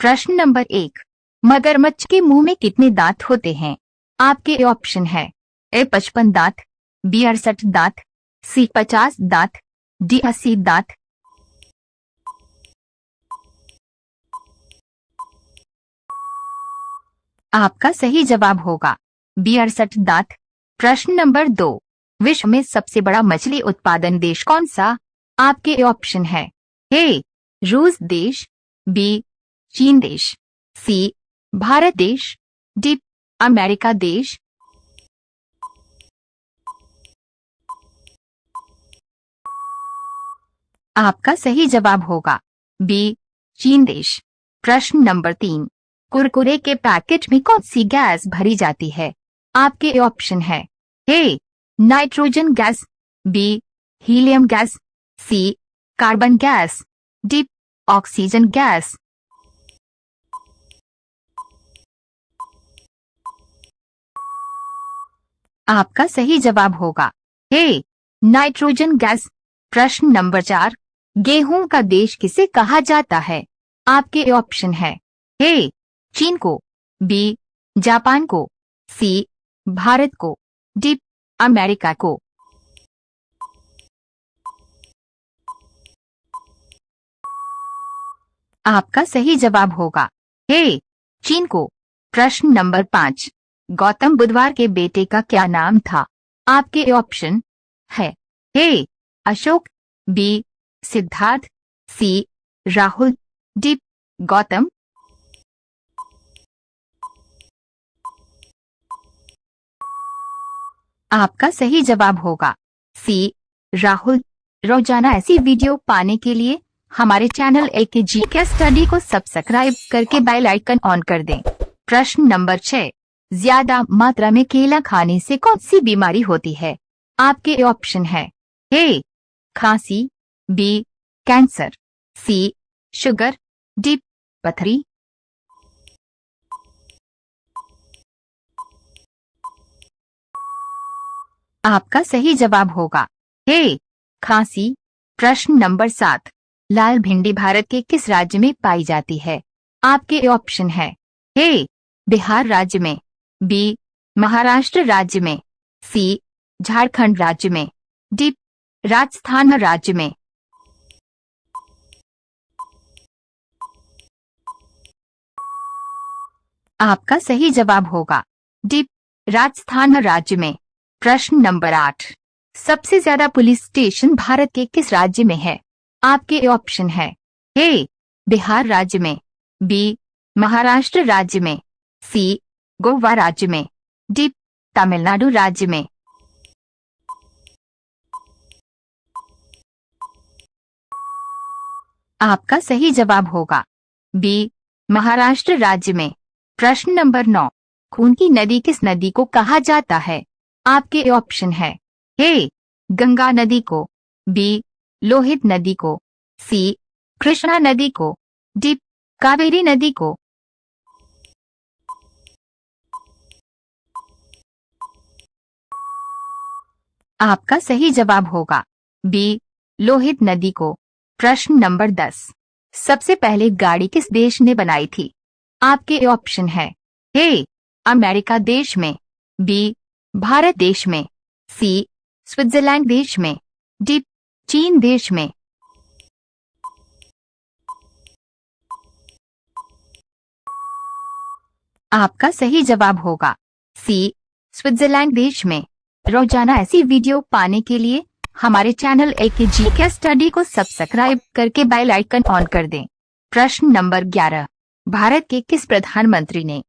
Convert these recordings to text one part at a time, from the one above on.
प्रश्न नंबर 1, मगरमच्छ के मुंह में कितने दांत होते हैं? आपके ऑप्शन है ए 55 दांत, बी 68 दांत, सी 50 दांत, डी 80 दांत। आपका सही जवाब होगा बी 68 दांत। प्रश्न नंबर 2, विश्व में सबसे बड़ा मछली उत्पादन देश कौन सा? आपके ऑप्शन है ए रूस देश, बी चीन देश, सी भारत देश, डी अमेरिका देश। आपका सही जवाब होगा बी चीन देश। प्रश्न नंबर 3, कुरकुरे के पैकेट में कौन सी गैस भरी जाती है? आपके ऑप्शन है A nitrogen gas, B helium gas, C carbon gas, D oxygen gas. आपका सही जवाब होगा ए नाइट्रोजन गैस। प्रश्न नंबर 4, गेहूं का देश किसे कहा जाता है? आपके ऑप्शन है ए चीन को, बी जापान को, सी भारत को, डी अमेरिका को। आपका सही जवाब होगा ए चीन को। प्रश्न नंबर 5, गौतम बुधवार के बेटे का क्या नाम था? आपके ऑप्शन है ए अशोक, बी सिद्धार्थ, सी राहुल, डी गौतम। आपका सही जवाब होगा सी राहुल। रोजाना ऐसी वीडियो पाने के लिए हमारे चैनल AKG के स्टडी को सब्सक्राइब करके बेल आइकन ऑन कर दें। प्रश्न नंबर 6, ज्यादा मात्रा में केला खाने से कौन सी बीमारी होती है? आपके ऑप्शन है ए खांसी, बी कैंसर, सी शुगर, डी पथरी। आपका सही जवाब होगा ए खांसी। प्रश्न नंबर 7, लाल भिंडी भारत के किस राज्य में पाई जाती है? आपके ऑप्शन है ए बिहार राज्य में, बी महाराष्ट्र राज्य में, सी झारखंड राज्य में, डी राजस्थान राज्य में। आपका सही जवाब होगा डी राजस्थान राज्य में। प्रश्न नंबर 8, सबसे ज्यादा पुलिस स्टेशन भारत के किस राज्य में है? आपके ऑप्शन है ए बिहार राज्य में, बी महाराष्ट्र राज्य में, सी गोवा राज्य में, डी तमिलनाडु राज्य में। आपका सही जवाब होगा बी महाराष्ट्र राज्य में। प्रश्न नंबर 9, खून की नदी किस नदी को कहा जाता है? आपके ऑप्शन है ए गंगा नदी को, बी लोहित नदी को, सी कृष्णा नदी को, डी कावेरी नदी को। आपका सही जवाब होगा बी लोहित नदी को। प्रश्न नंबर 10, सबसे पहले गाड़ी किस देश ने बनाई थी? आपके ऑप्शन है ए अमेरिका देश में, बी भारत देश में, सी स्विट्जरलैंड देश में, डी चीन देश में। आपका सही जवाब होगा सी स्विट्जरलैंड देश में। रोजाना ऐसी वीडियो पाने के लिए हमारे चैनल AKG के स्टडी को सब्सक्राइब करके बेल आइकन ऑन कर दें। प्रश्न नंबर 11, भारत के किस प्रधानमंत्री ने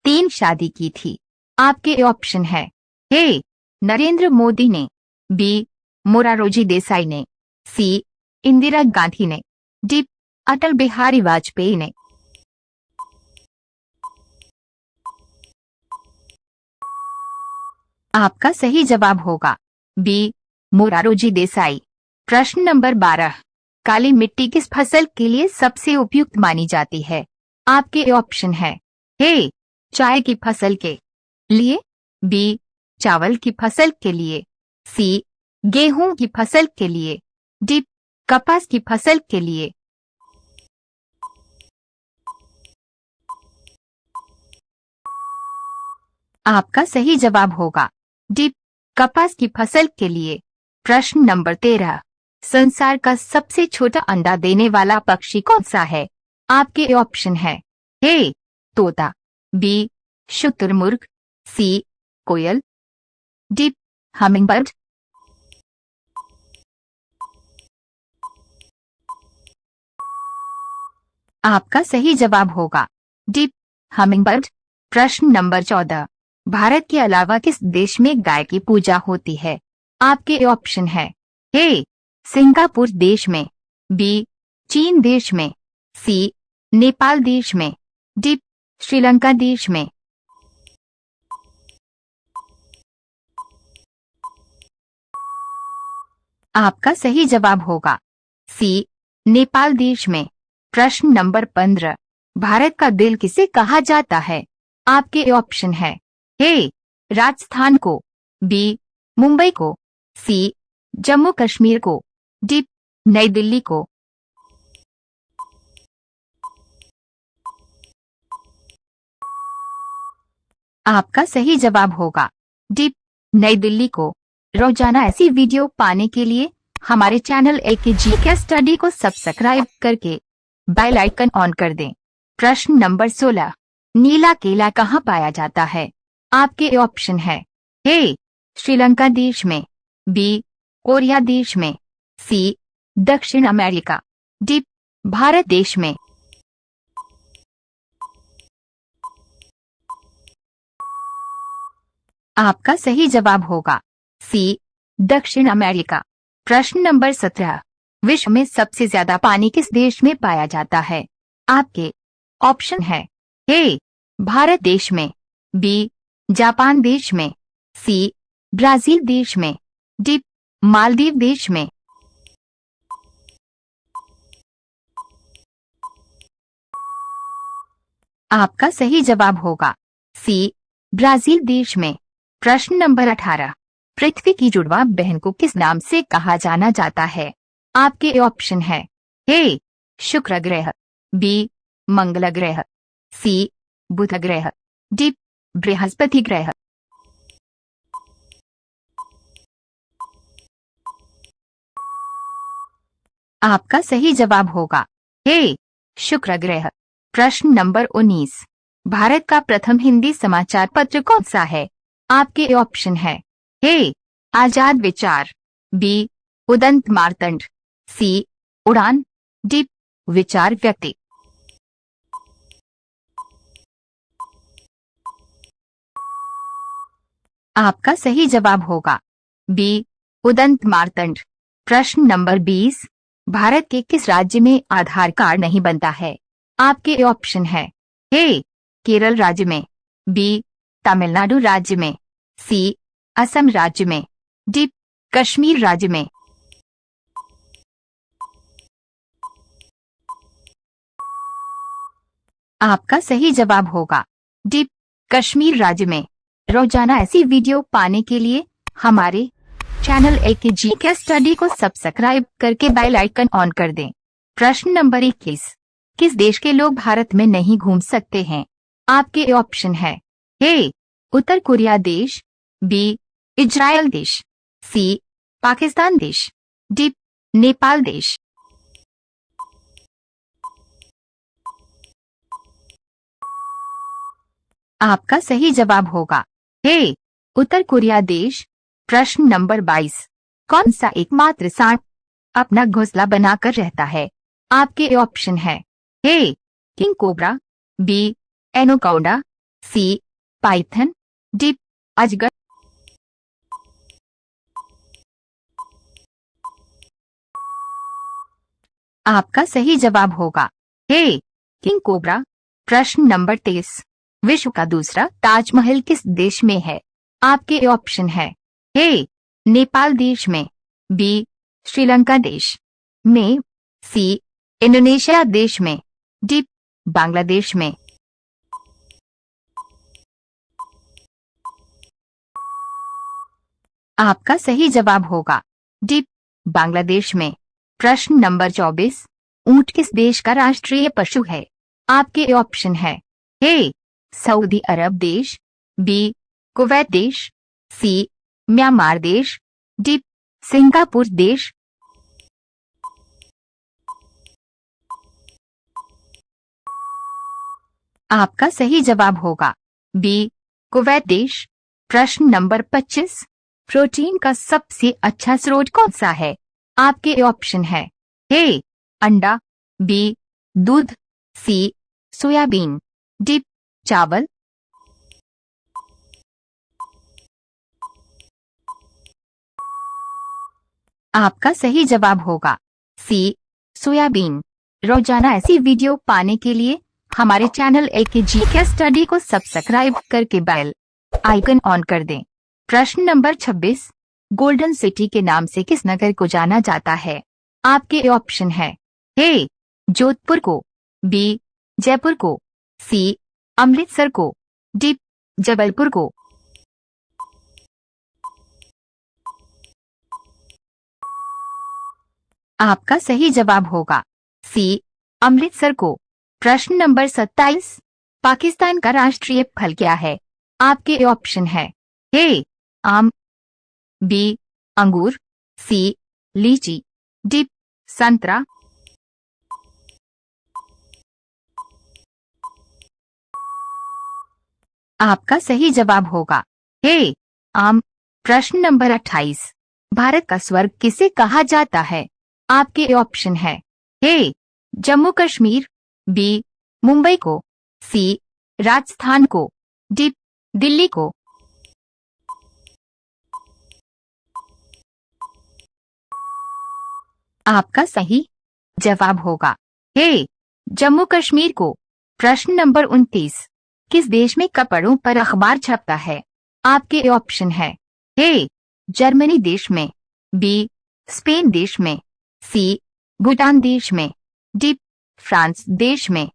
3 शादी की थी? आपके ऑप्शन है ए नरेंद्र मोदी ने, बी मोरारजी देसाई ने, सी इंदिरा गांधी ने, डी अटल बिहारी वाजपेयी ने। आपका सही जवाब होगा बी मोरारजी देसाई। प्रश्न नंबर 12, काली मिट्टी किस फसल के लिए सबसे उपयुक्त मानी जाती है? आपके ऑप्शन है ए चाय की फसल के लिए, बी चावल की फसल के लिए, सी गेहूं की फसल के लिए, डी कपास की फसल के लिए। आपका सही जवाब होगा डी, कपास की फसल के लिए। प्रश्न नंबर 13, संसार का सबसे छोटा अंडा देने वाला पक्षी कौन सा है? आपके ऑप्शन है ए तोता, बी शुतुरमुर्ग, सी कोयल, डी हमिंगबर्ड। आपका सही जवाब होगा डी हमिंगबर्ड। प्रश्न नंबर 14, भारत के अलावा किस देश में गाय की पूजा होती है? आपके ऑप्शन है ए सिंगापुर देश में, बी चीन देश में, सी नेपाल देश में, डी श्रीलंका देश में। आपका सही जवाब होगा सी नेपाल देश में। प्रश्न नंबर 15, भारत का दिल किसे कहा जाता है? आपके ऑप्शन है ए राजस्थान को, बी मुंबई को, सी जम्मू कश्मीर को, डी नई दिल्ली को। आपका सही जवाब होगा डी नई दिल्ली को। रोजाना ऐसी वीडियो पाने के लिए हमारे चैनल AKG के स्टडी को सब्सक्राइब करके बेल आइकन ऑन कर दें। प्रश्न नंबर 16, नीला केला कहाँ पाया जाता है? आपके ऑप्शन है ए श्रीलंका देश में, बी कोरिया देश में, सी दक्षिण अमेरिका, डी भारत देश में। आपका सही जवाब होगा सी दक्षिण अमेरिका। प्रश्न नंबर 17, विश्व में सबसे ज्यादा पानी किस देश में पाया जाता है? आपके ऑप्शन है ए भारत देश में, बी जापान देश में, सी ब्राजील देश में, डी मालदीव देश में। आपका सही जवाब होगा सी ब्राजील देश में। प्रश्न नंबर 18, पृथ्वी की जुड़वा बहन को किस नाम से कहा जाना जाता है? आपके ऑप्शन है ए शुक्र ग्रह, बी मंगल ग्रह, सी बुध ग्रह, डी बृहस्पति ग्रह। आपका सही जवाब होगा ए शुक्र ग्रह। प्रश्न नंबर 19, भारत का प्रथम हिंदी समाचार पत्र कौन सा है? आपके ऑप्शन है ए आजाद विचार, बी उदंत मार्तंड, सी उड़ान, डी विचार व्यक्ति। आपका सही जवाब होगा बी उदंत मार्तंड। प्रश्न नंबर 20, भारत के किस राज्य में आधार कार्ड नहीं बनता है? आपके ऑप्शन है ए केरल राज्य में, बी तमिलनाडु राज्य में, सी असम राज्य में, डी कश्मीर राज्य में। आपका सही जवाब होगा डी कश्मीर राज्य में। रोजाना ऐसी वीडियो पाने के लिए हमारे चैनल AKG के स्टडी को सब्सक्राइब करके बेल आइकन ऑन कर दें। प्रश्न नंबर 21, किस देश के लोग भारत में नहीं घूम सकते हैं? आपके ऑप्शन है ए उत्तर कोरिया देश, बी इजराइल देश, सी पाकिस्तान देश, डी नेपाल देश। आपका सही जवाब होगा ए उत्तर कोरिया देश। प्रश्न नंबर 22, कौन सा एकमात्र सांप अपना घोंसला बनाकर रहता है? आपके ऑप्शन है A king cobra, B anaconda, C python, D अजगर। आपका सही जवाब होगा ए किंग कोबरा। प्रश्न नंबर 23, विश्व का दूसरा ताजमहल किस देश में है? आपके ऑप्शन है ए नेपाल देश में, बी श्रीलंका देश में, सी इंडोनेशिया देश में, डी बांग्लादेश में। आपका सही जवाब होगा डी बांग्लादेश में। प्रश्न नंबर 24, ऊंट किस देश का राष्ट्रीय पशु है? आपके ऑप्शन है ए सऊदी अरब देश, बी कुवैत देश, सी म्यांमार देश, डी सिंगापुर देश। आपका सही जवाब होगा बी कुवैत देश। प्रश्न नंबर 25, प्रोटीन का सबसे अच्छा स्रोत कौन सा है? आपके ऑप्शन है ए अंडा, बी दूध, सी सोयाबीन, डी चावल। आपका सही जवाब होगा सी सोयाबीन। रोजाना ऐसी वीडियो पाने के लिए हमारे चैनल एकेजी के स्टडी को सब्सक्राइब करके बेल आइकन ऑन कर दें। प्रश्न नंबर 26, गोल्डन सिटी के नाम से किस नगर को जाना जाता है? आपके ऑप्शन है ए जोधपुर को, बी जयपुर को, सी अमृतसर को, डी जबलपुर को। आपका सही जवाब होगा सी अमृतसर को। प्रश्न नंबर 27, पाकिस्तान का राष्ट्रीय फल क्या है? आपके ऑप्शन है ए आम, बी अंगूर, सी लीची, डी संतरा। आपका सही जवाब होगा ए आम। प्रश्न नंबर 28, भारत का स्वर्ग किसे कहा जाता है? आपके ऑप्शन है ए जम्मू कश्मीर, बी मुंबई को, सी राजस्थान को, डी दिल्ली को। आपका सही जवाब होगा ए जम्मू कश्मीर को। प्रश्न नंबर 29, किस देश में कपड़ों पर अखबार छपता है? आपके ऑप्शन है ए जर्मनी देश में, बी स्पेन देश में, सी भूटान देश में, डी फ्रांस देश में।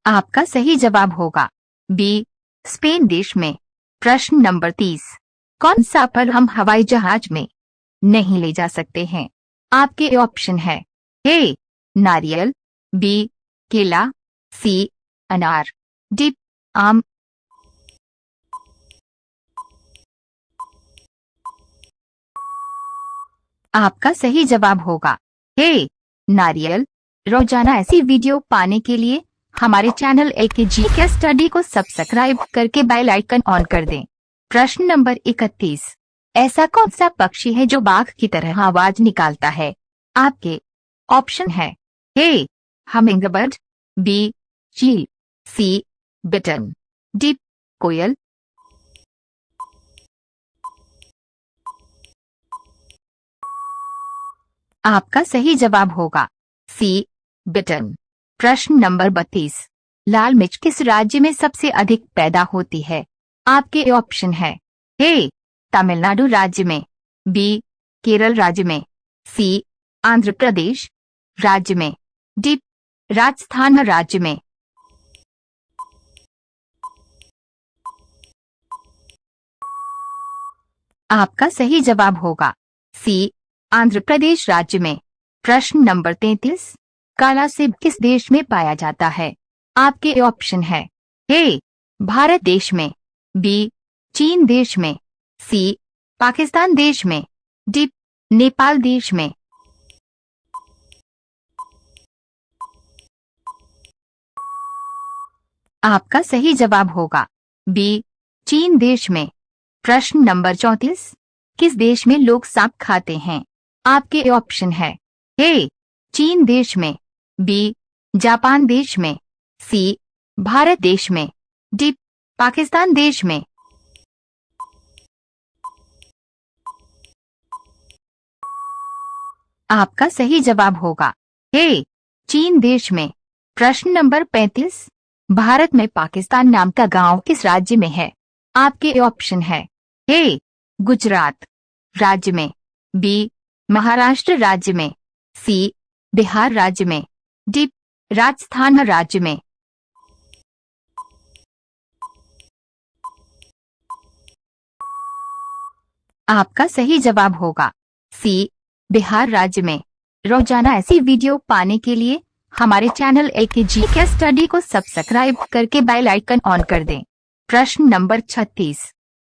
आपका सही जवाब होगा बी स्पेन देश में। प्रश्न नंबर 30, कौन सा फल हम हवाई जहाज में नहीं ले जा सकते हैं? आपके ऑप्शन है ए नारियल, बी केला, सी अनार, डी आम। आपका सही जवाब होगा ए नारियल। रोजाना ऐसी वीडियो पाने के लिए हमारे चैनल एकेजी के स्टडी को सब्सक्राइब करके बेल आइकन ऑन कर दें। प्रश्न नंबर 31, ऐसा कौन सा पक्षी है जो बाघ की तरह आवाज निकालता है? आपके ऑप्शन है ए हमिंगबर्ड, बी चील, सी बिटन, डी कोयल। आपका सही जवाब होगा सी बिटन। प्रश्न नंबर 32, लाल मिर्च किस राज्य में सबसे अधिक पैदा होती है? आपके ऑप्शन है ए तमिलनाडु राज्य में, बी केरल राज्य में, सी आंध्र प्रदेश राज्य में, डी राजस्थान राज्य में। आपका सही जवाब होगा सी आंध्र प्रदेश राज्य में। प्रश्न नंबर 33, काला सेब किस देश में पाया जाता है? आपके ऑप्शन है ए भारत देश में, बी चीन देश में, सी पाकिस्तान देश में, डी नेपाल देश में। आपका सही जवाब होगा बी चीन देश में। प्रश्न नंबर 34, किस देश में लोग सांप खाते हैं? आपके ऑप्शन है ए चीन देश में, बी जापान देश में, सी भारत देश में, डी पाकिस्तान देश में। आपका सही जवाब होगा ए चीन देश में। प्रश्न नंबर 35, भारत में पाकिस्तान नाम का गांव किस राज्य में है? आपके ऑप्शन है ए गुजरात राज्य में, बी महाराष्ट्र राज्य में, सी बिहार राज्य में, डी राजस्थान राज्य में। आपका सही जवाब होगा सी बिहार राज्य में। रोजाना ऐसी वीडियो पाने के लिए हमारे चैनल एकेजी के स्टडी को सब्सक्राइब करके बेल आइकन ऑन कर दें। प्रश्न नंबर 36।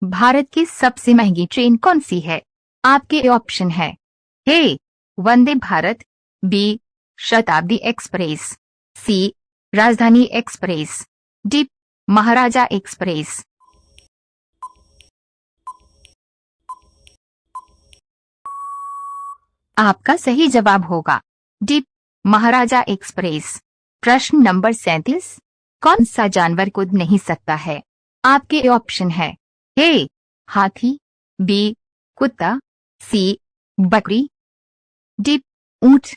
भारत की सबसे महंगी ट्रेन कौन सी है? आपके ऑप्शन है ए वंदे भारत, बी शताब्दी एक्सप्रेस, सी राजधानी एक्सप्रेस, डी महाराजा एक्सप्रेस। आपका सही जवाब होगा डी महाराजा एक्सप्रेस। प्रश्न नंबर 37। कौन सा जानवर कूद नहीं सकता है? आपके ऑप्शन है ए हाथी, बी कुत्ता, सी बकरी, डी ऊंट।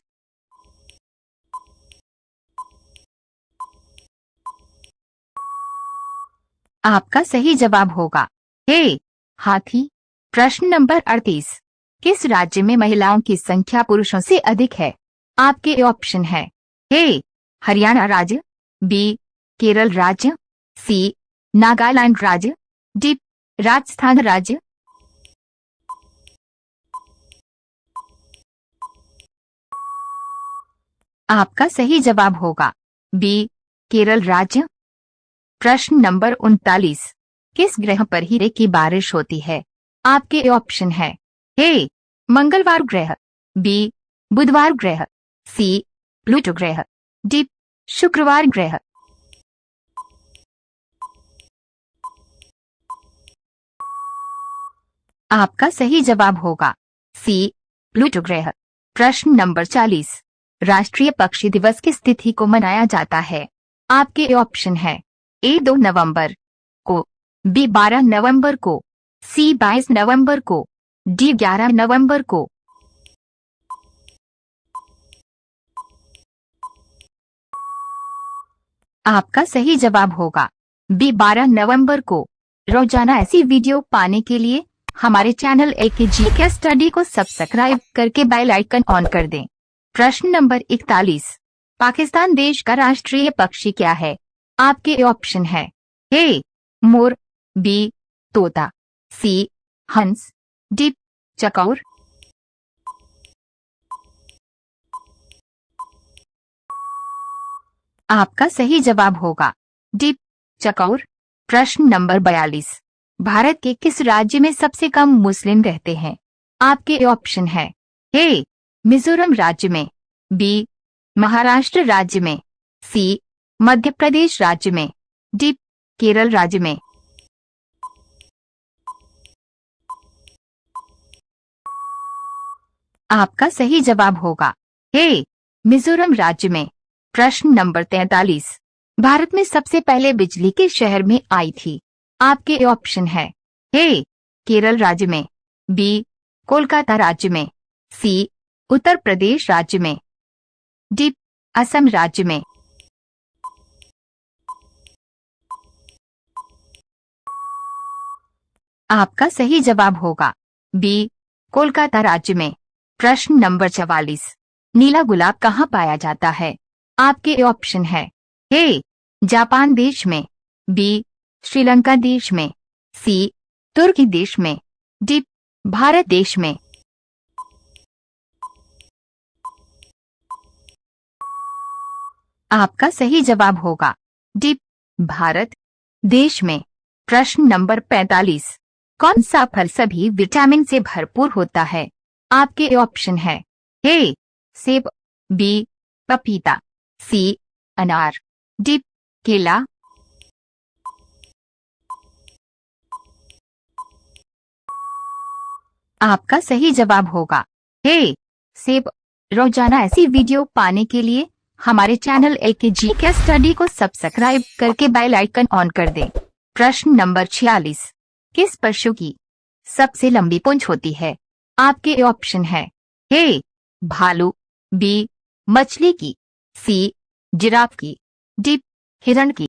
आपका सही जवाब होगा ए हाथी। प्रश्न नंबर 38। किस राज्य में महिलाओं की संख्या पुरुषों से अधिक है? आपके ऑप्शन है ए हरियाणा राज्य, बी केरल राज्य, सी नागालैंड राज्य, डी राजस्थान राज्य। आपका सही जवाब होगा बी केरल राज्य। प्रश्न नंबर 39। किस ग्रह पर हीरे की बारिश होती है? आपके ऑप्शन है ए मंगलवार ग्रह, बी बुधवार ग्रह, सी प्लूटो ग्रह, डी शुक्रवार ग्रह। आपका सही जवाब होगा सी प्लूटो ग्रह। प्रश्न नंबर 40। राष्ट्रीय पक्षी दिवस किस तिथि को मनाया जाता है? आपके ऑप्शन है ए 2 नवंबर को, बी 12 नवंबर को, सी 22 नवंबर को, डी 11 नवंबर को। आपका सही जवाब होगा बी 12 नवंबर को। रोजाना ऐसी वीडियो पाने के लिए हमारे चैनल एकेजी के स्टडी को सब्सक्राइब करके बेल आइकन ऑन कर दें। प्रश्न नंबर 41। पाकिस्तान देश का राष्ट्रीय पक्षी क्या है? आपके ऑप्शन है ए मोर, बी तोता, सी हंस, डी चकौर। आपका सही जवाब होगा डी चकौर। प्रश्न नंबर 42। भारत के किस राज्य में सबसे कम मुस्लिम रहते हैं? आपके ऑप्शन है ए मिजोरम राज्य में, बी महाराष्ट्र राज्य में, सी मध्य प्रदेश राज्य में, डी केरल राज्य में। आपका सही जवाब होगा ए मिजोरम राज्य में। प्रश्न नंबर 43। भारत में सबसे पहले बिजली के शहर में आई थी? आपके ऑप्शन है ए केरल राज्य में, बी कोलकाता राज्य में, सी उत्तर प्रदेश राज्य में, डी असम राज्य में। आपका सही जवाब होगा बी कोलकाता राज्य में। प्रश्न नंबर 44। नीला गुलाब कहाँ पाया जाता है? आपके ऑप्शन है ए जापान देश में, बी श्रीलंका देश में, सी तुर्की देश में, डी भारत देश में। आपका सही जवाब होगा डी भारत देश में। प्रश्न नंबर 45। कौन सा फल सभी विटामिन से भरपूर होता है? आपके ऑप्शन है ए सेब, बी पपीता, सी अनार, डी केला। आपका सही जवाब होगा ए सेब। रोजाना ऐसी वीडियो पाने के लिए हमारे चैनल एकेजी के स्टडी को सब्सक्राइब करके बेल आइकन ऑन कर दें। प्रश्न नंबर 46। किस पशु की सबसे लंबी पूंछ होती है? आपके ऑप्शन है ए भालू, बी मछली की, सी जिराफ की, डी हिरण की।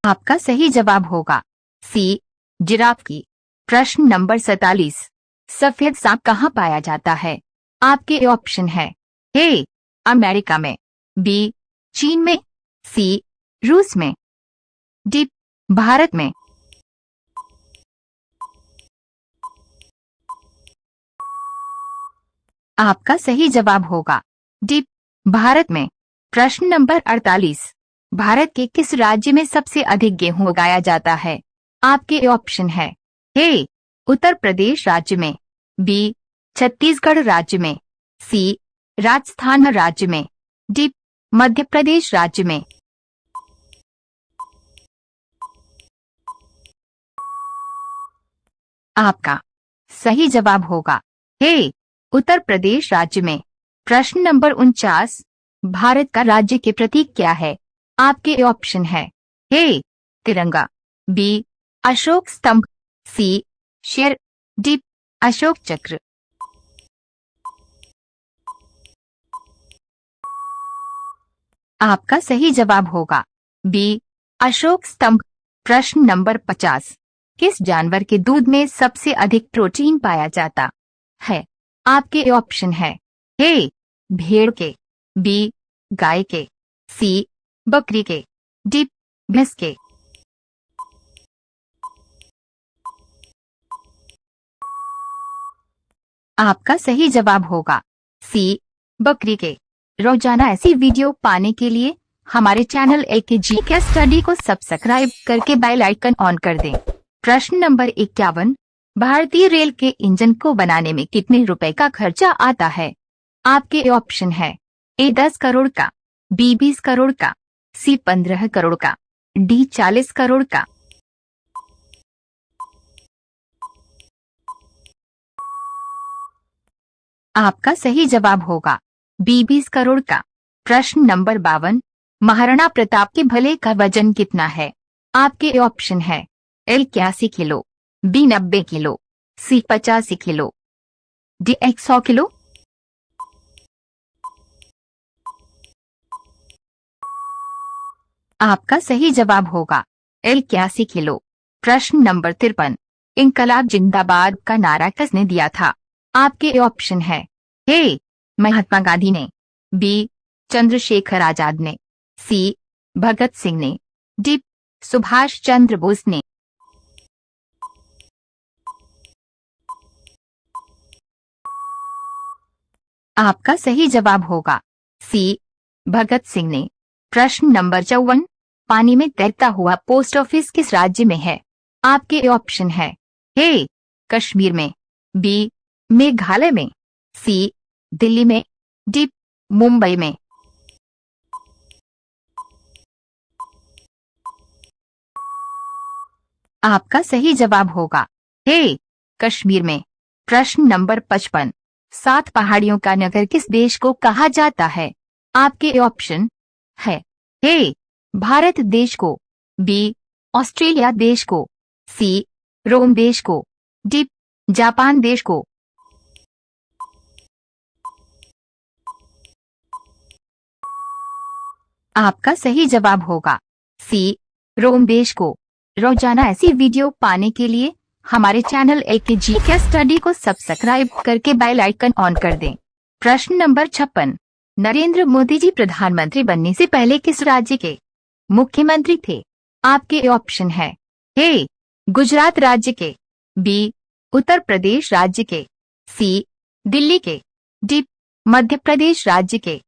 आपका सही जवाब होगा सी जिराफ की। प्रश्न नंबर 47। सफेद सांप कहाँ पाया जाता है? आपके ऑप्शन है ए अमेरिका में, बी चीन में, सी रूस में, डी भारत में। आपका सही जवाब होगा डी, भारत में। प्रश्न नंबर 48, भारत के किस राज्य में सबसे अधिक गेहूं उगाया जाता है? आपके ऑप्शन है ए, उत्तर प्रदेश राज्य में, बी, छत्तीसगढ़ राज्य में, सी, राजस्थान राज्य में, डी, मध्य प्रदेश राज्य में। आपका सही जवाब होगा ए, उत्तर प्रदेश राज्य में। प्रश्न नंबर 49, भारत का राज्य के प्रतीक क्या है? आपके ऑप्शन है ए, तिरंगा, बी, अशोक स्तंभ, सी, शेर, डी, अशोक चक्र। आपका सही जवाब होगा बी, अशोक स्तंभ। प्रश्न नंबर 50, किस जानवर के दूध में सबसे अधिक प्रोटीन पाया जाता है? आपके ऑप्शन है ए, भेड़ के, बी, गाय के, सी, बकरी के, डी, भैंस के। आपका सही जवाब होगा सी, बकरी के। रोजाना ऐसी वीडियो पाने के लिए हमारे चैनल AKG के स्टडी को सब्सक्राइब करके बेल आइकन ऑन कर दें। प्रश्न नंबर 51, भारतीय रेल के इंजन को बनाने में कितने रुपए का खर्चा आता है? आपके ऑप्शन है ए, 10 करोड़ का, बी, 20 करोड़ का, सी, 15 करोड़ का, डी, 40 करोड़ का। आपका सही जवाब होगा बी, 20 करोड़ का। प्रश्न नंबर 52, महाराणा प्रताप के भले का वजन कितना है? आपके ऑप्शन है ए, 81 किलो, बी, 90 किलो, सी, 85 किलो, डी, 100 किलो। आपका सही जवाब होगा ए, 81 किलो। प्रश्न नंबर 53, इनकलाब जिंदाबाद का नारा किसने दिया था? आपके ऑप्शन है ए, महात्मा गांधी ने, बी, चंद्रशेखर आजाद ने, सी, भगत सिंह ने, डी, सुभाष चंद्र बोस ने। आपका सही जवाब होगा सी, भगत सिंह ने। प्रश्न नंबर 54, पानी में तैरता हुआ पोस्ट ऑफिस किस राज्य में है? आपके ऑप्शन है ए, कश्मीर में, बी, मेघालय में, सी, दिल्ली में, डी, मुंबई में। आपका सही जवाब होगा ए, कश्मीर में। प्रश्न नंबर 55, 7 पहाड़ियों का नगर किस देश को कहा जाता है? आपके ऑप्शन है ए, भारत देश को, बी, ऑस्ट्रेलिया देश को, सी, रोम देश को, डी, जापान देश को। आपका सही जवाब होगा सी, रोम देश को। रोजाना ऐसी वीडियो पाने के लिए हमारे चैनल AKG के स्टडी को सब्सक्राइब करके बेल आइकन ऑन कर दें। प्रश्न नंबर 56, नरेंद्र मोदी जी प्रधानमंत्री बनने से पहले किस राज्य के मुख्यमंत्री थे? आपके ऑप्शन है ए, गुजरात राज्य के, बी, उत्तर प्रदेश राज्य के, सी, दिल्ली के, डी, मध्य प्रदेश राज्य के।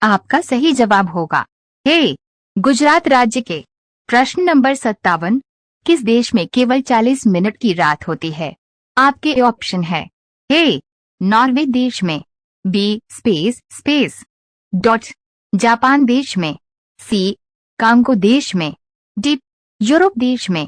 आपका सही जवाब होगा ए, गुजरात राज्य के। प्रश्न नंबर 57, किस देश में केवल 40 मिनट की रात होती है? आपके ऑप्शन है ए, नॉर्वे देश में, बी, स्पेस डॉट, जापान देश में, सी, कांगो देश में, डी, यूरोप देश में।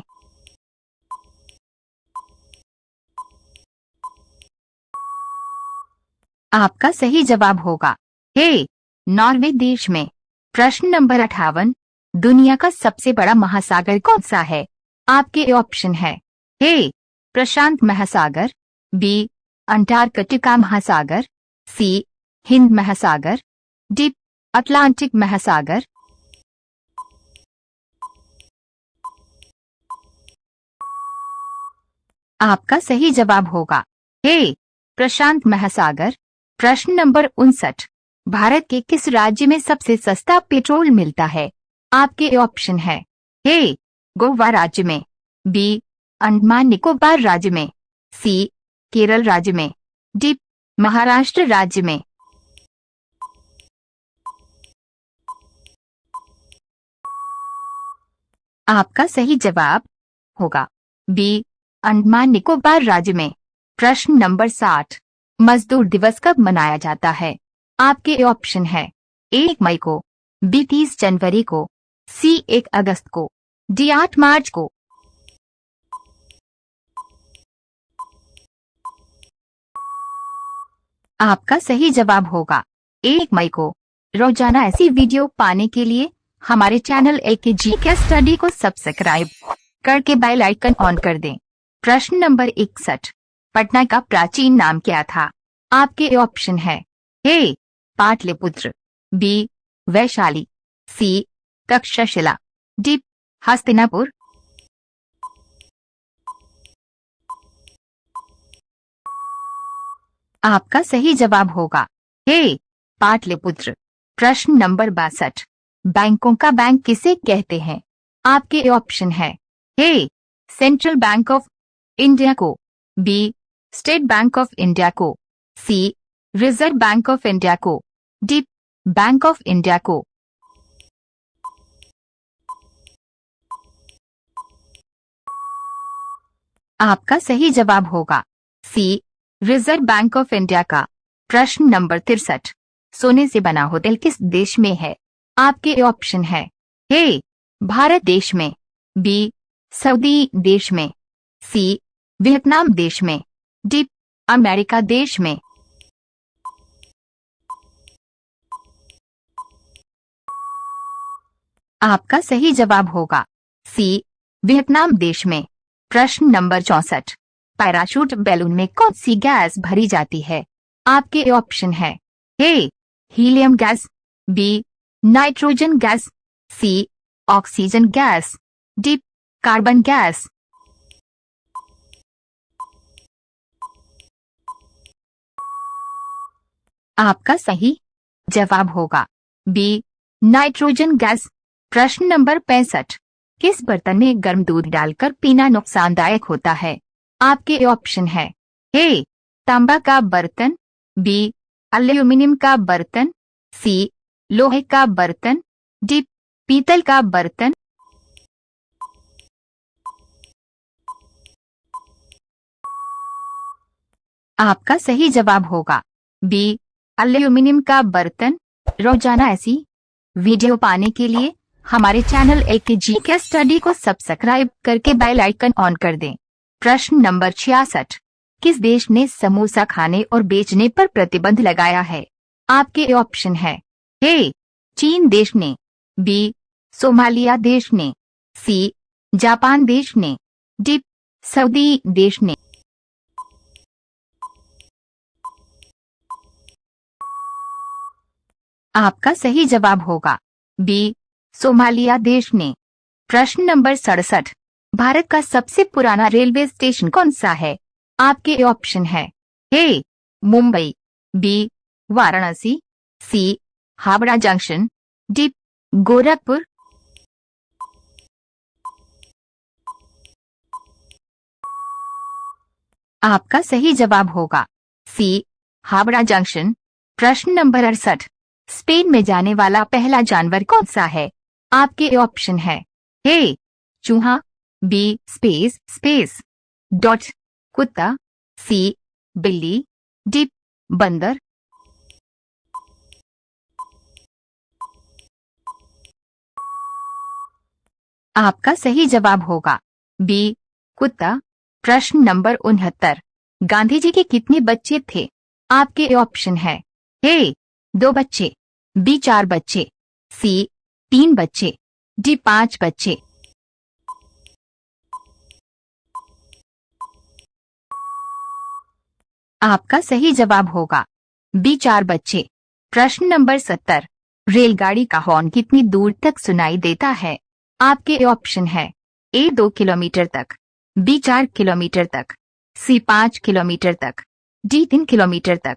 आपका सही जवाब होगा ए, नॉर्वे देश में। प्रश्न नंबर 58, दुनिया का सबसे बड़ा महासागर कौन सा है? आपके ऑप्शन है ए, प्रशांत महासागर, बी, अंटार्कटिका महासागर, सी, हिंद महासागर, डी, अटलांटिक महासागर। आपका सही जवाब होगा ए, प्रशांत महासागर। प्रश्न नंबर 59, भारत के किस राज्य में सबसे सस्ता पेट्रोल मिलता है? आपके ऑप्शन है ए, गोवा राज्य में, बी अंडमान निकोबार राज्य में, सी केरल राज्य में, डी महाराष्ट्र राज्य में। आपका सही जवाब होगा बी अंडमान निकोबार राज्य में। प्रश्न नंबर 60, मजदूर दिवस कब मनाया जाता है? आपके ऑप्शन है 1 मई को, बी 30 जनवरी को, सी 1 अगस्त को, डी 8 मार्च को। आपका सही जवाब होगा 1 मई को। रोजाना ऐसी वीडियो पाने के लिए हमारे चैनल एके जीके स्टडी को सब्सक्राइब करके बेल आइकन ऑन कर दें। प्रश्न नंबर 61, पटना का प्राचीन नाम क्या था? आपके ऑप्शन है ए पाटलिपुत्र, बी वैशाली, सी तक्षशिला, डी हस्तिनापुर। आपका सही जवाब होगा ए पाटलिपुत्र। प्रश्न नंबर 62, बैंकों का बैंक किसे कहते हैं? आपके ऑप्शन है A Central Bank of India को, B State Bank of India को, C Reserve Bank of India को, डी बैंक ऑफ इंडिया को। आपका सही जवाब होगा C Reserve Bank of India का। प्रश्न नंबर 63, सोने से बना होटल किस देश में है? आपके ऑप्शन है ए भारत देश में, बी सऊदी देश में, सी वियतनाम देश में, डी अमेरिका देश में। आपका सही जवाब होगा सी वियतनाम देश में। प्रश्न नंबर 64, पैराशूट बैलून में कौन सी गैस भरी जाती है? आपके ऑप्शन है A helium gas, B nitrogen gas, C oxygen gas, D carbon gas. आपका सही जवाब होगा बी नाइट्रोजन गैस। प्रश्न नंबर 65, किस बर्तन में गर्म दूध डालकर पीना नुकसानदायक होता है? आपके ऑप्शन है ए तांबा का बर्तन, बी एल्यूमिनियम का बर्तन, सी लोहे का बर्तन, डी पीतल का बर्तन। आपका सही जवाब होगा बी एल्यूमिनियम का बर्तन। रोजाना ऐसी वीडियो पाने के लिए हमारे चैनल एके जीके स्टडी को सब्सक्राइब करके बेल आइकन ऑन कर दें। प्रश्न नंबर 66, किस देश ने समोसा खाने और बेचने पर प्रतिबंध लगाया है? आपके ऑप्शन है ए चीन देश ने, बी सोमालिया देश ने, सी जापान देश ने, डी सऊदी देश ने। आपका सही जवाब होगा बी सोमालिया देश ने। प्रश्न नंबर 67, भारत का सबसे पुराना रेलवे स्टेशन कौन सा है? आपके ऑप्शन है ए मुंबई, बी वाराणसी, सी हावड़ा जंक्शन, डी गोरखपुर। आपका सही जवाब होगा सी हावड़ा जंक्शन। प्रश्न नंबर 68, स्पेन में जाने वाला पहला जानवर कौन सा है? आपके ऑप्शन है ए चूहा, बी स्पेस डॉट कुत्ता, सी बिल्ली, डी बंदर। आपका सही जवाब होगा बी कुत्ता। प्रश्न नंबर 69, गांधी जी के कितने बच्चे थे? आपके ऑप्शन है ए 2 बच्चे, बी 4 बच्चे, सी 3 बच्चे, डी 5 बच्चे। आपका सही जवाब होगा बी 4 बच्चे। प्रश्न नंबर 70, रेलगाड़ी का हॉर्न कितनी दूर तक सुनाई देता है? आपके ऑप्शन है ए 2 किलोमीटर तक, बी 4 किलोमीटर तक, सी 5 किलोमीटर तक, डी 3 किलोमीटर तक।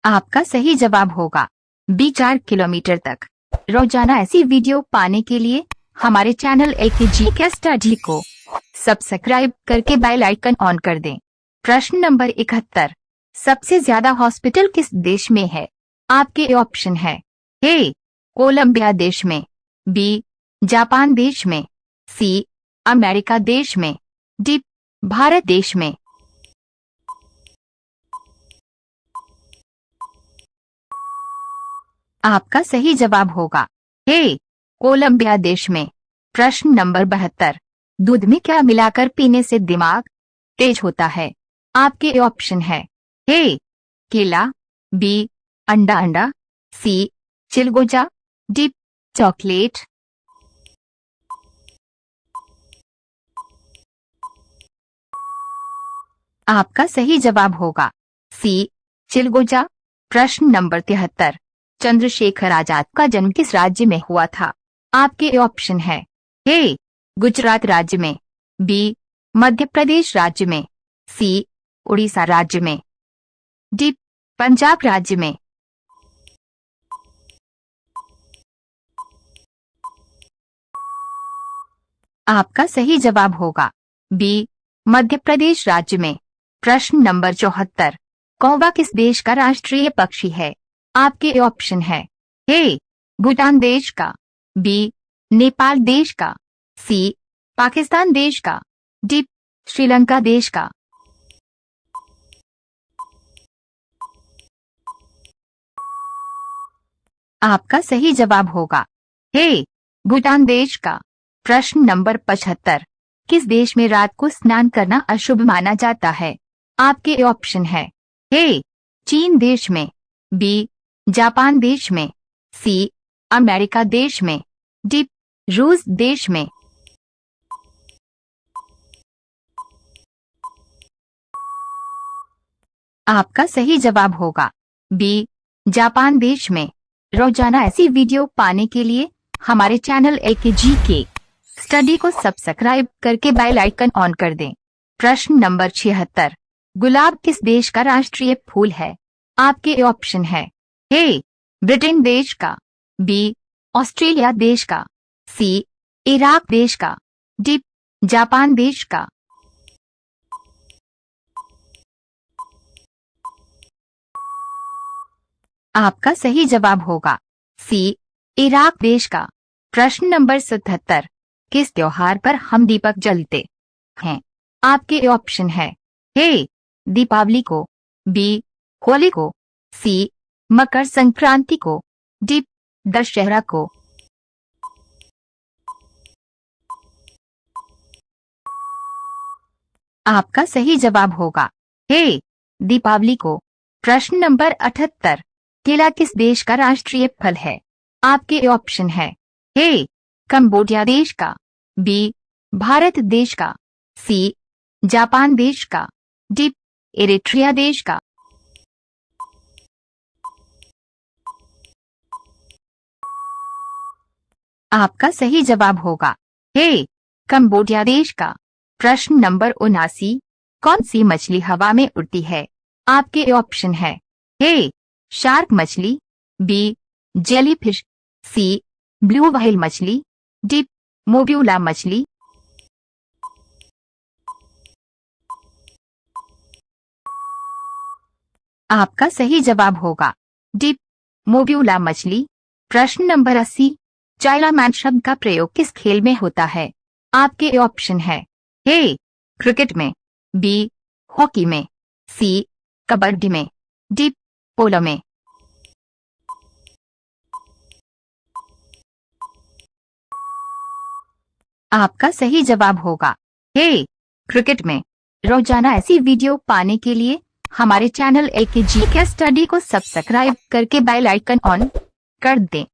आपका सही जवाब होगा बी 4 किलोमीटर तक। रोजाना ऐसी वीडियो पाने के लिए हमारे चैनल LKG स्टडी को सब्सक्राइब करके बेल आइकन ऑन कर दें। प्रश्न नंबर 71, सबसे ज्यादा हॉस्पिटल किस देश में है? आपके ऑप्शन है ए कोलंबिया देश में, बी जापान देश में, सी अमेरिका देश में, डी भारत देश में। आपका सही जवाब होगा ए कोलंबिया देश में। प्रश्न नंबर 72, दूध में क्या मिलाकर पीने से दिमाग तेज होता है? आपके ऑप्शन है ए केला, बी अंडा, सी चिलगोजा, डी चॉकलेट। आपका सही जवाब होगा सी चिलगोजा। प्रश्न नंबर 73, चंद्रशेखर आजाद का जन्म किस राज्य में हुआ था? आपके ऑप्शन है ए गुजरात राज्य में, बी मध्य प्रदेश राज्य में, सी उड़ीसा राज्य में, डी पंजाब राज्य में। आपका सही जवाब होगा बी मध्य प्रदेश राज्य में। प्रश्न नंबर 74, कौवा किस देश का राष्ट्रीय पक्षी है? आपके ऑप्शन है ए भूटान देश का, बी नेपाल देश का, सी पाकिस्तान देश का, डी श्रीलंका देश का। आपका सही जवाब होगा ए भूटान देश का। प्रश्न नंबर 75, किस देश में रात को स्नान करना अशुभ माना जाता है? आपके ऑप्शन है ए चीन देश में, बी जापान देश में, सी अमेरिका देश में, डी रूस देश में। आपका सही जवाब होगा बी जापान देश में। रोजाना ऐसी वीडियो पाने के लिए हमारे चैनल LKG स्टडी को सब्सक्राइब करके बेल आइकन ऑन कर दें। प्रश्न नंबर 76, गुलाब किस देश का राष्ट्रीय फूल है? आपके ऑप्शन है ए ब्रिटेन देश का, बी ऑस्ट्रेलिया देश का, सी इराक देश का, डी जापान देश का। आपका सही जवाब होगा सी इराक देश का। प्रश्न नंबर 77, किस त्योहार पर हम दीपक जलते हैं? आपके ऑप्शन है ए दीपावली को, बी होली को, सी मकर संक्रांति को, डी दशहरा को। आपका सही जवाब होगा ए दीपावली को। प्रश्न नंबर 78, केला किस देश का राष्ट्रीय फल है? आपके ऑप्शन है ए कंबोडिया देश का, बी भारत देश का, सी जापान देश का, डी इरिट्रिया देश का। आपका सही जवाब होगा ए कंबोडिया देश का। प्रश्न नंबर 79, कौन सी मछली हवा में उड़ती है? आपके ऑप्शन है ए शार्क मछली, बी जेलीफिश, सी ब्लू व्हेल मछली, डी मोब्यूला मछली। आपका सही जवाब होगा डी मोब्यूला मछली। प्रश्न नंबर 80, चाइनामैन शब्द का प्रयोग किस खेल में होता है? आपके ऑप्शन है ए क्रिकेट में, बी हॉकी में, सी कबड्डी में, डी पोलो में। आपका सही जवाब होगा ए क्रिकेट में। रोजाना ऐसी वीडियो पाने के लिए हमारे चैनल LKG स्टडी को सब्सक्राइब करके बेल आइकन ऑन कर दें।